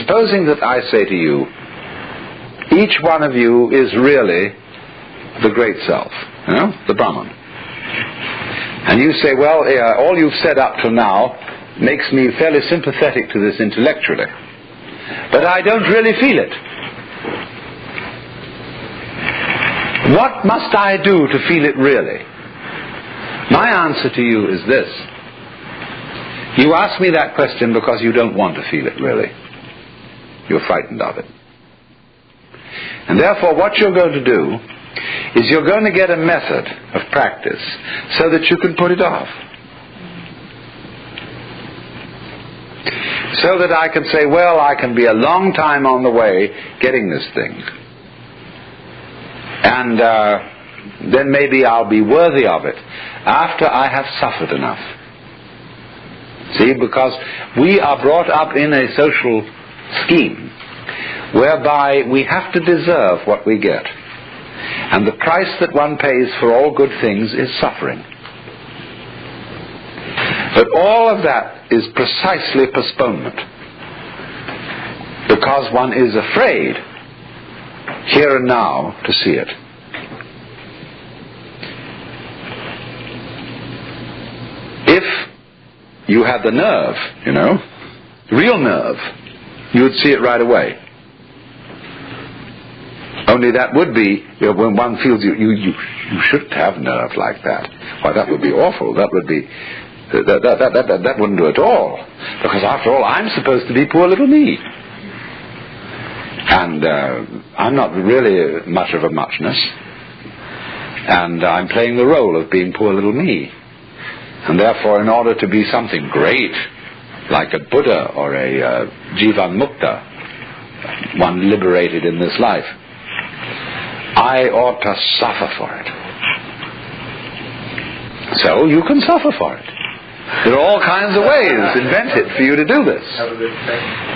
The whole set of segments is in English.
supposing that I say to you, each one of you is really the great self, the Brahman. And you say, well, all you've said up to now makes me fairly sympathetic to this intellectually, but I don't really feel it. What must I do to feel it really? My answer to you is this. You ask me that question because you don't want to feel it really. You're frightened of it. And therefore what you're going to do is you're going to get a method of practice so that you can put it off. So that I can say, well, I can be a long time on the way getting this thing. And then maybe I'll be worthy of it after I have suffered enough. See, because we are brought up in a social scheme whereby we have to deserve what we get. And the price that one pays for all good things is suffering. But all of that is precisely postponement, because one is afraid here and now to see it. If you had the nerve, real nerve, you would see it right away. Only that would be, when one feels you shouldn't have nerve like that. Why, that would be awful. That would be, that wouldn't do at all. Because after all, I'm supposed to be poor little me. And I'm not really much of a muchness. And I'm playing the role of being poor little me. And therefore, in order to be something great, like a Buddha or a Jivan Mukta, one liberated in this life, I ought to suffer for it. So you can suffer for it. There are all kinds of ways invented for you to do this.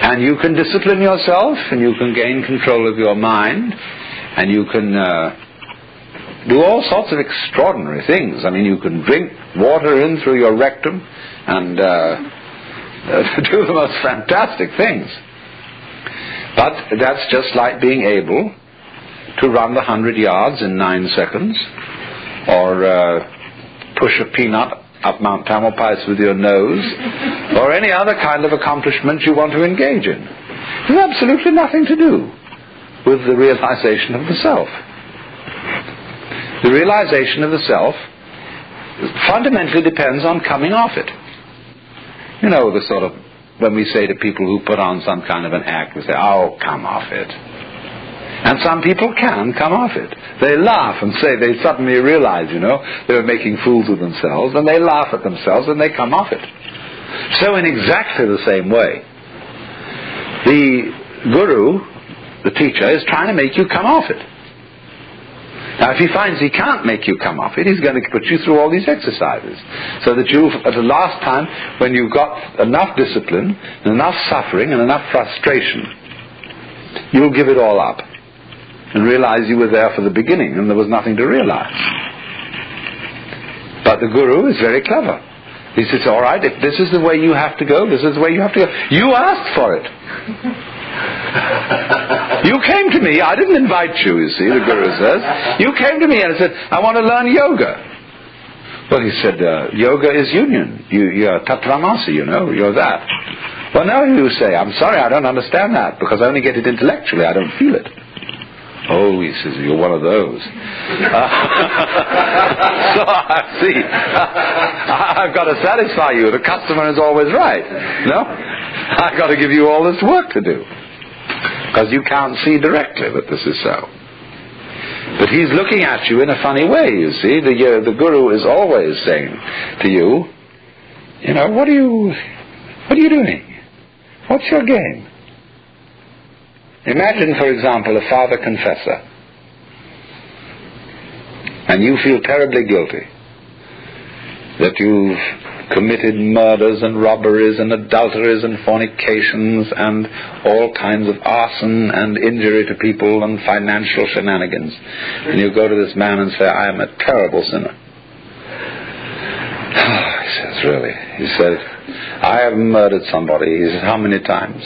And you can discipline yourself, and you can gain control of your mind, and you can do all sorts of extraordinary things. I mean, you can drink water in through your rectum and do the most fantastic things. But that's just like being able to run the 100 yards in 9 seconds, or push a peanut up Mount Tamalpais with your nose, or any other kind of accomplishment you want to engage in. It has absolutely nothing to do with the realization of the self. The realization of the self fundamentally depends on coming off it. The sort of, when we say to people who put on some kind of an act, we say, oh, come off it. And some people can come off it. They laugh and say, they suddenly realize, they're making fools of themselves, and they laugh at themselves and they come off it. So in exactly the same way, the guru, the teacher, is trying to make you come off it. Now, if he finds he can't make you come off it, he's going to put you through all these exercises, so that you, at the last time, when you've got enough discipline, and enough suffering, and enough frustration, you'll give it all up and realize you were there for the beginning and there was nothing to realize. But the guru is very clever. He says, all right, if this is the way you have to go, this is the way you have to go. You asked for it. You came to me. I didn't invite you, you see, the guru says. You came to me and said, I want to learn yoga. Well, he said, yoga is union. You're tattvamasi, you're that. Well, no, you say, I'm sorry, I don't understand that, because I only get it intellectually, I don't feel it. Oh, he says, you're one of those. So I see. I've got to satisfy you. The customer is always right. No? I've got to give you all this work to do, because you can't see directly that this is so. But he's looking at you in a funny way, you see. The guru is always saying to you, what are you doing? What's your game? Imagine, for example, a father confessor, and you feel terribly guilty that you've committed murders and robberies and adulteries and fornications and all kinds of arson and injury to people and financial shenanigans. And you go to this man and say, I am a terrible sinner. Oh, he says, really? He says, I have murdered somebody. He says, how many times?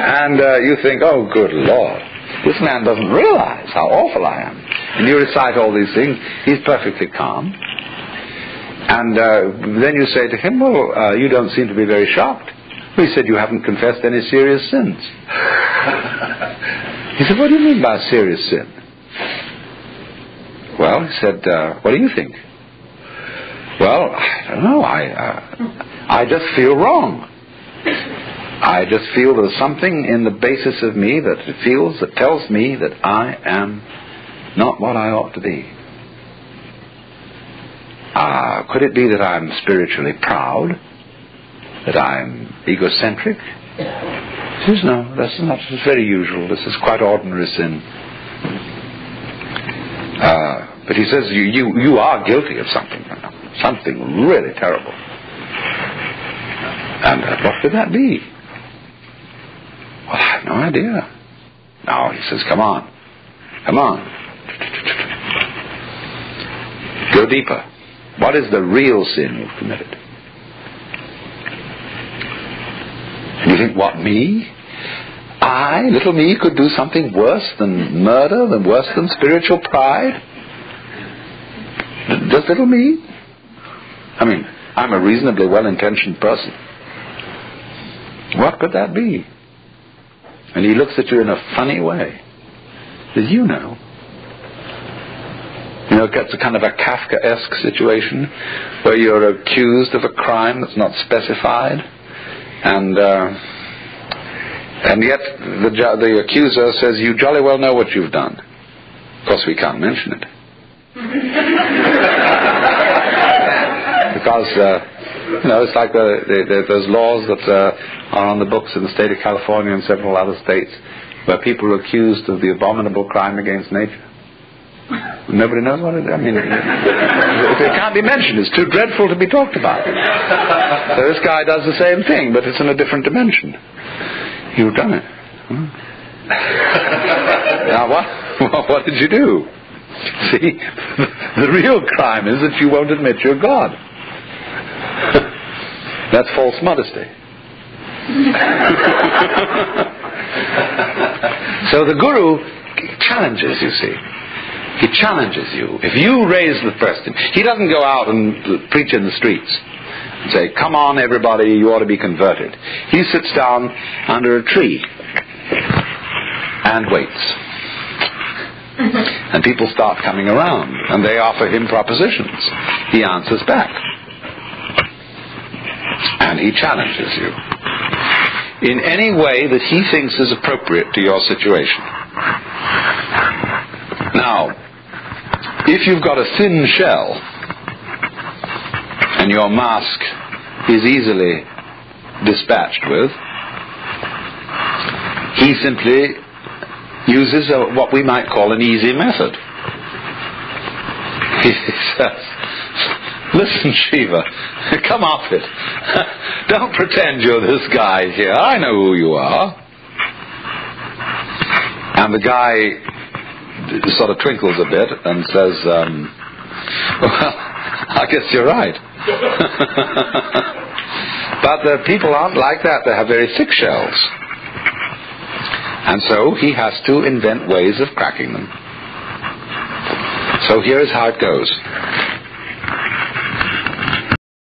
And you think, oh, good Lord, this man doesn't realize how awful I am. And you recite all these things. He's perfectly calm. And then you say to him, well, you don't seem to be very shocked. He said, you haven't confessed any serious sins. He said, what do you mean by serious sin? Well, he said, what do you think? Well, I don't know. I just feel wrong. I just feel there's something in the basis of me that tells me that I am not what I ought to be. Could it be that I'm spiritually proud? That I'm egocentric? He says, no, that's not. It's very usual. This is quite ordinary sin. But he says, you are guilty of something. Something really terrible. And what could that be? Well, I have no idea. No, he says, come on. Go deeper. What is the real sin you've committed? And you think, what, me? I, little me, could do something worse than murder, worse than spiritual pride? Just little me? I mean, I'm a reasonably well-intentioned person. What could that be? And he looks at you in a funny way. Says, you know. You know, it's a kind of a Kafkaesque situation where you're accused of a crime that's not specified, and yet the accuser says, you jolly well know what you've done. Of course, we can't mention it. Because, it's like those laws that are on the books in the state of California and several other states where people are accused of the abominable crime against nature. Nobody knows what it is. I mean, it can't be mentioned. It's too dreadful to be talked about. So this guy does the same thing, but it's in a different dimension. You've done it. Now what did you do? See, the real crime is that you won't admit you're God. That's false modesty. So the Guru challenges, you see. He challenges you. If you raise the question, he doesn't go out and preach in the streets and say, come on everybody, you ought to be converted. He sits down under a tree and waits. And people start coming around and they offer him propositions. He answers back. And he challenges you in any way that he thinks is appropriate to your situation. Now, if you've got a thin shell and your mask is easily dispatched with, he simply uses what we might call an easy method. He says, listen, Shiva, come off it. Don't pretend you're this guy here. I know who you are. And the guy sort of twinkles a bit and says, well, I guess you're right. But the people aren't like that. They have very thick shells. And so he has to invent ways of cracking them. So here is how it goes.